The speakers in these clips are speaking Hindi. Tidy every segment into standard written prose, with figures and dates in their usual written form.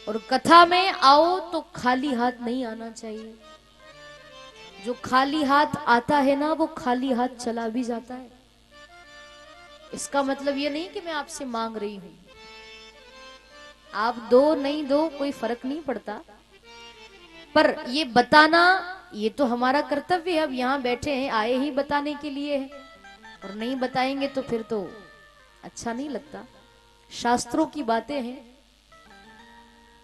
और कथा में आओ तो खाली हाथ नहीं आना चाहिए। जो खाली हाथ आता है ना, वो खाली हाथ चला भी जाता है। इसका मतलब ये नहीं कि मैं आपसे मांग रही हूं, आप दो नहीं दो कोई फर्क नहीं पड़ता, पर ये बताना ये तो हमारा कर्तव्य है। अब यहाँ बैठे हैं, आए ही बताने के लिए है, और नहीं बताएंगे तो फिर तो अच्छा नहीं लगता। शास्त्रों की बातें हैं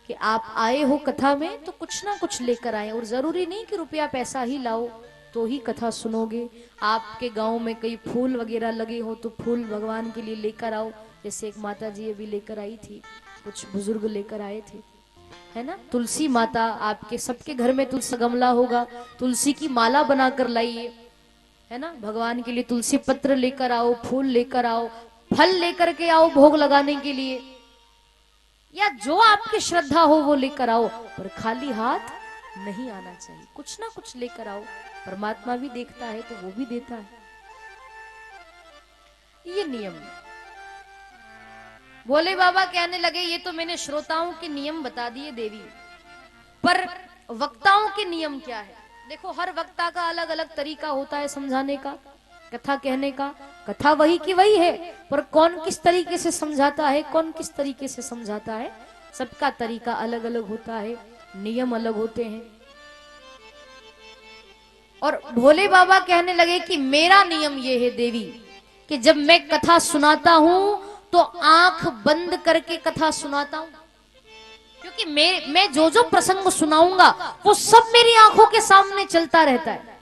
कि आप आए हो कथा में तो कुछ ना कुछ लेकर आए, और जरूरी नहीं कि रुपया पैसा ही लाओ तो ही कथा सुनोगे। आपके गांव में कई फूल वगैरह लगे हो तो फूल भगवान के लिए लेकर आओ। जैसे एक माता जी अभी लेकर आई थी, कुछ बुजुर्ग लेकर आए थे, है ना। तुलसी माता, आपके सबके घर में तुलसी गमला होगा, तुलसी की माला बनाकर लाइए, है ना। भगवान के लिए तुलसी पत्र लेकर आओ, फूल लेकर आओ, फल लेकर के आओ भोग लगाने के लिए, या जो आपकी श्रद्धा हो वो लेकर आओ, पर खाली हाथ नहीं आना चाहिए। कुछ ना कुछ लेकर आओ, परमात्मा भी देखता है तो वो भी देता है। ये नियम। भोले बाबा कहने लगे ये तो मैंने श्रोताओं के नियम बता दिए देवी, पर वक्ताओं के नियम क्या है। देखो, हर वक्ता का अलग अलग तरीका होता है समझाने का, कथा कहने का। कथा वही की वही है, पर कौन किस तरीके से समझाता है, कौन किस तरीके से समझाता है, सबका तरीका अलग अलग होता है, नियम अलग होते हैं। और भोले बाबा कहने लगे कि मेरा नियम ये है देवी, कि जब मैं कथा सुनाता हूं तो आंख बंद करके कथा सुनाता हूं, क्योंकि मैं जो जो प्रसंग सुनाऊंगा वो सब मेरी आंखों के सामने चलता रहता है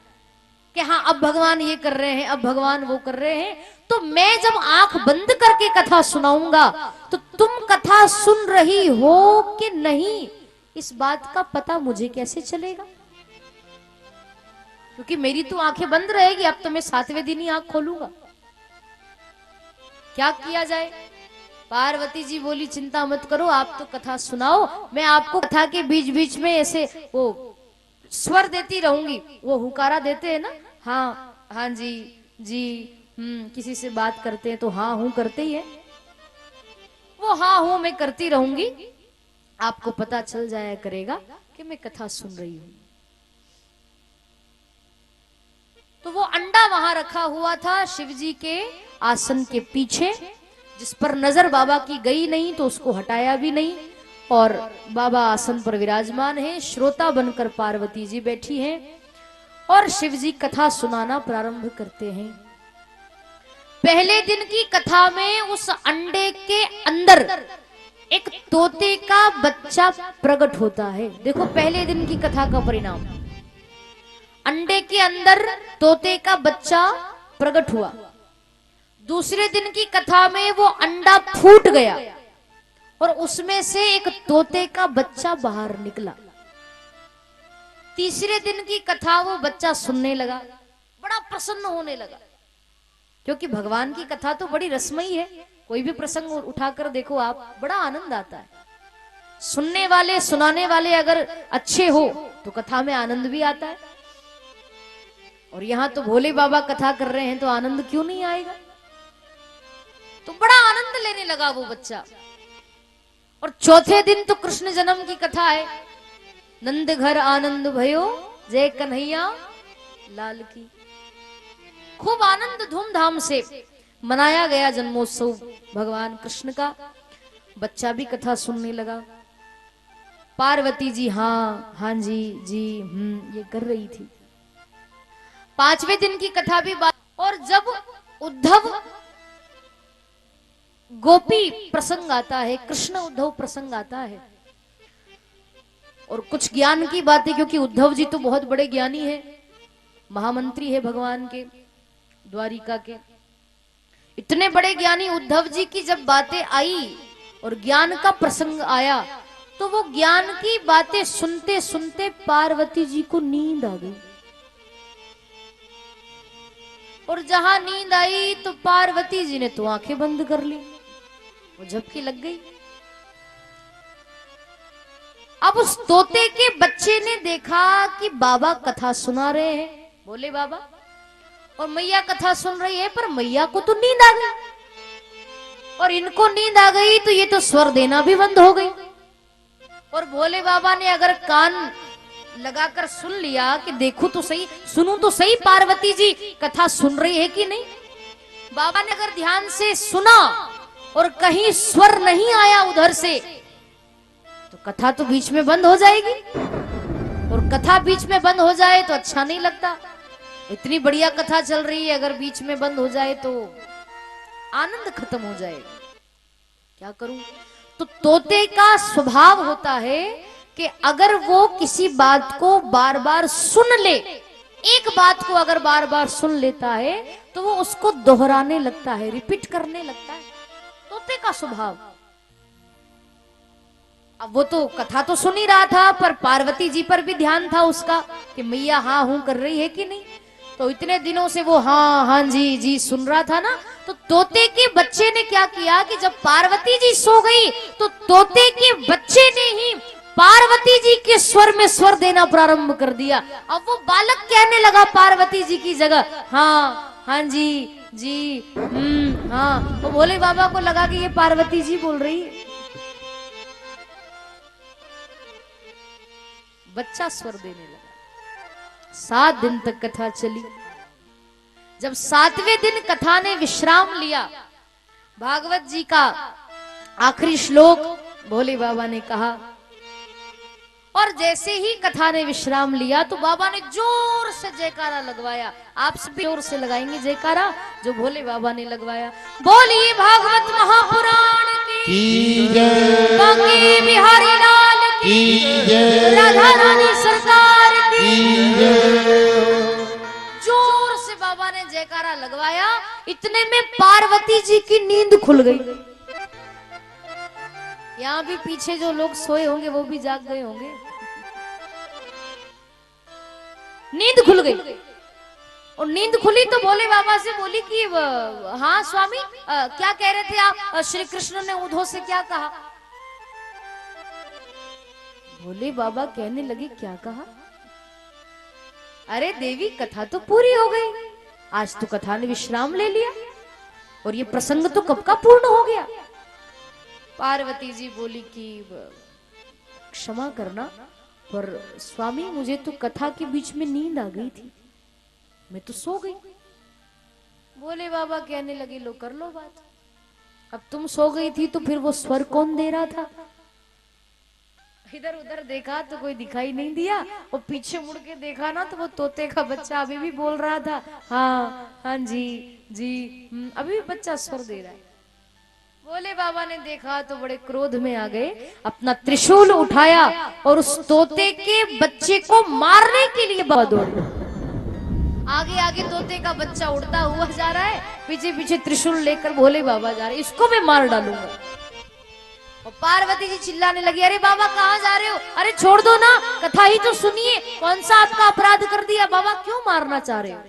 कि हाँ अब भगवान ये कर रहे हैं, अब भगवान वो कर रहे हैं। तो मैं जब आंख बंद करके कथा सुनाऊंगा तो तुम कथा सुन रही हो कि नहीं, इस बात का पता मुझे कैसे चलेगा, क्योंकि मेरी तो आंखें बंद रहेगी। अब तो मैं 7वें दिन ही आंख खोलूंगा। क्या किया जाए। पार्वती जी बोली चिंता मत करो, आप तो कथा सुनाओ, मैं आपको कथा के बीच बीच में ऐसे वो स्वर देती रहूंगी। वो हुकारा देते हैं ना, हाँ हाँ जी जी, किसी से बात करते हैं तो हाँ हूं करते ही है, वो हाँ हूं मैं करती रहूंगी, आपको पता चल जाया करेगा कि मैं कथा सुन रही हूं। तो वो अंडा वहां रखा हुआ था शिवजी के आसन के पीछे, जिस पर नजर बाबा की गई नहीं तो उसको हटाया भी नहीं, और बाबा आसन पर विराजमान है, श्रोता बनकर पार्वती जी बैठी हैं, और शिवजी कथा सुनाना प्रारंभ करते हैं। पहले दिन की कथा में उस अंडे के अंदर एक तोते का बच्चा प्रकट होता है। देखो, पहले दिन की कथा का परिणाम, अंडे के अंदर तोते का बच्चा प्रकट हुआ। दूसरे दिन की कथा में वो अंडा फूट गया और उसमें से एक तोते का बच्चा बाहर निकला। तीसरे दिन की कथा वो बच्चा सुनने लगा, बड़ा प्रसन्न होने लगा, क्योंकि भगवान की कथा तो बड़ी रसमयी है। कोई भी प्रसंग उठाकर देखो आप, बड़ा आनंद आता है। सुनने वाले सुनाने वाले अगर अच्छे हो तो कथा में आनंद भी आता है, और यहां तो भोले बाबा कथा कर रहे हैं तो आनंद क्यों नहीं आएगा। तो बड़ा आनंद लेने लगा वो बच्चा। और चौथे दिन तो कृष्ण जन्म की कथा है। नंद घर आनंद भयो, जय कन्हैया लाल की। खूब आनंद धूमधाम से मनाया गया जन्मोत्सव भगवान कृष्ण का। बच्चा भी कथा सुनने लगा। पार्वती जी हाँ हाँ जी जी ये कर रही थी। पांचवें दिन की कथा भी और जब उद्धव गोपी प्रसंग आता है, कृष्ण उद्धव प्रसंग आता है, और कुछ ज्ञान की बातें, क्योंकि उद्धव जी तो बहुत बड़े ज्ञानी है, महामंत्री है भगवान के द्वारिका के। इतने बड़े ज्ञानी उद्धव जी की जब बातें आई और ज्ञान का प्रसंग आया, तो वो ज्ञान की बातें सुनते सुनते पार्वती जी को नींद आ गई। और जहां नींद आई तो पार्वती जी ने तो आंखें बंद कर ली, वो झपकी लग गई। अब उस तोते के बच्चे ने देखा कि बाबा कथा सुना रहे हैं, बोले बाबा, और मैया कथा सुन रही है, पर मैया को तो नींद आ गई, और इनको नींद आ गई तो ये तो स्वर देना भी बंद हो गई। और भोले बाबा ने अगर कान लगाकर सुन लिया कि देखो तो सही, सुनूं तो सही पार्वती जी कथा सुन रही है कि नहीं। बाबा ने अगर ध्यान से सुना और कहीं स्वर नहीं आया उधर से, तो कथा तो बीच में बंद हो जाएगी, और कथा बीच में बंद हो जाए तो अच्छा नहीं लगता। इतनी बढ़िया कथा चल रही है, अगर बीच में बंद हो जाए तो आनंद खत्म हो जाएगा। क्या करूं? तो तोते का स्वभाव होता है कि अगर वो किसी बात को बार बार सुन ले, एक बात को अगर बार बार सुन लेता है तो वो उसको दोहराने लगता है, रिपीट करने लगता है। तोते का स्वभाव। अब वो तो कथा तो सुन ही रहा था, पर पार्वती जी पर भी ध्यान था उसका कि मैया हाँ हूं कर रही है कि नहीं। तो इतने दिनों से वो हाँ हाँ जी जी सुन रहा था ना। तो तोते के बच्चे ने क्या किया कि जब पार्वती जी सो गई तो तोते के बच्चे ने ही पार्वती जी के स्वर में स्वर देना प्रारंभ कर दिया। अब वो बालक कहने लगा पार्वती जी की जगह हाँ हाँ जी हाँ। तो भोले बाबा को लगा कि ये पार्वती जी बोल रही है। बच्चा स्वर देने लगा। 7 दिन तक कथा चली। जब 7वें दिन कथा ने विश्राम लिया, भागवत जी का आखिरी श्लोक भोले बाबा ने कहा, और जैसे ही कथा ने विश्राम लिया तो बाबा ने जोर से जयकारा लगवाया। आप सब भी जोर से लगाएंगे जयकारा जो भोले बाबा ने लगवाया। बोलिए भागवत महापुराण की जय, बांके बिहारी लाल की जय, राधा रानी सरकार की जय। जोर से बाबा ने जयकारा लगवाया। इतने में पार्वती जी की नींद खुल गई। यहाँ भी पीछे जो लोग सोए होंगे वो भी जाग गए होंगे। नींद खुल गई, और नींद खुली तो भोले बाबा से बोली कि हाँ स्वामी क्या कह रहे थे आप, श्री कृष्ण ने उद्धव से क्या कहा। भोले बाबा कहने लगे क्या कहा? अरे देवी कथा तो पूरी हो गई, आज तो कथा ने विश्राम ले लिया और ये प्रसंग तो कब का पूर्ण हो गया। पार्वती जी बोली कि क्षमा करना, पर स्वामी मुझे तो कथा के बीच में नींद आ गई थी, मैं तो सो गई। भोले बाबा कहने लगे लो कर लो बात। अब तुम सो गई थी तो फिर वो स्वर कौन दे रहा था? इधर उधर देखा तो कोई दिखाई नहीं दिया, और पीछे मुड़ के देखा ना तो वो तोते का बच्चा अभी भी बोल रहा था हाँ हाँ जी अभी भी बच्चा स्वर दे रहा है। भोले बाबा ने देखा तो बड़े क्रोध में आ गए, अपना त्रिशूल उठाया और उस तोते के बच्चे को मारने के लिए दौड़े। आगे आगे तोते का बच्चा उड़ता हुआ जा रहा है, पीछे पीछे त्रिशूल लेकर भोले बाबा जा रहे, इसको मैं मार डालूंगा। और पार्वती जी चिल्लाने लगी, अरे बाबा कहाँ जा रहे हो? अरे छोड़ दो ना, कथा ही तो सुनिए, कौन सा आपका अपराध कर दिया, बाबा क्यों मारना चाह रहे हो?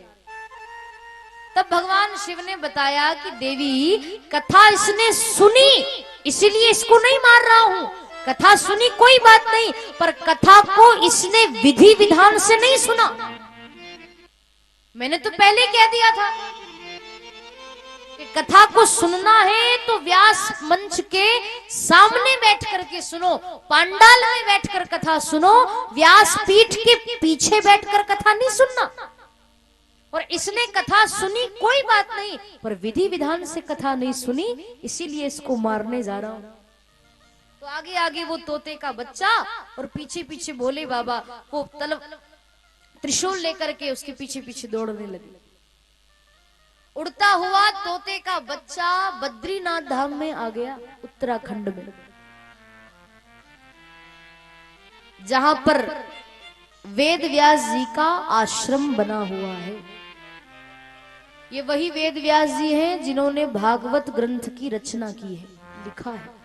तब भगवान शिव ने बताया कि देवी कथा इसने सुनी इसीलिए इसको नहीं मार रहा हूं। कथा सुनी कोई बात नहीं, पर कथा को इसने विधि विधान से नहीं सुना। मैंने तो पहले कह दिया था कि कथा को सुनना है तो व्यास मंच के सामने बैठ करके सुनो, पांडाल में बैठकर कथा सुनो, व्यास पीठ के पीछे बैठकर कथा नहीं सुनना। और इसने कथा सुनी कोई बात नहीं, पर विधि विधान से कथा नहीं सुनी, इसीलिए इसको मारने जा रहा हूं। तो आगे आगे वो तोते का बच्चा और पीछे पीछे भोले बाबा वो त्रिशूल लेकर के उसके पीछे पीछे दौड़ने लगे। उड़ता हुआ तोते का बच्चा बद्रीनाथ धाम में आ गया, उत्तराखंड में, जहां पर वेद व्यास जी का आश्रम बना हुआ है। ये वही वेद व्यास जी हैं जिन्होंने भागवत ग्रंथ की रचना की है, लिखा है।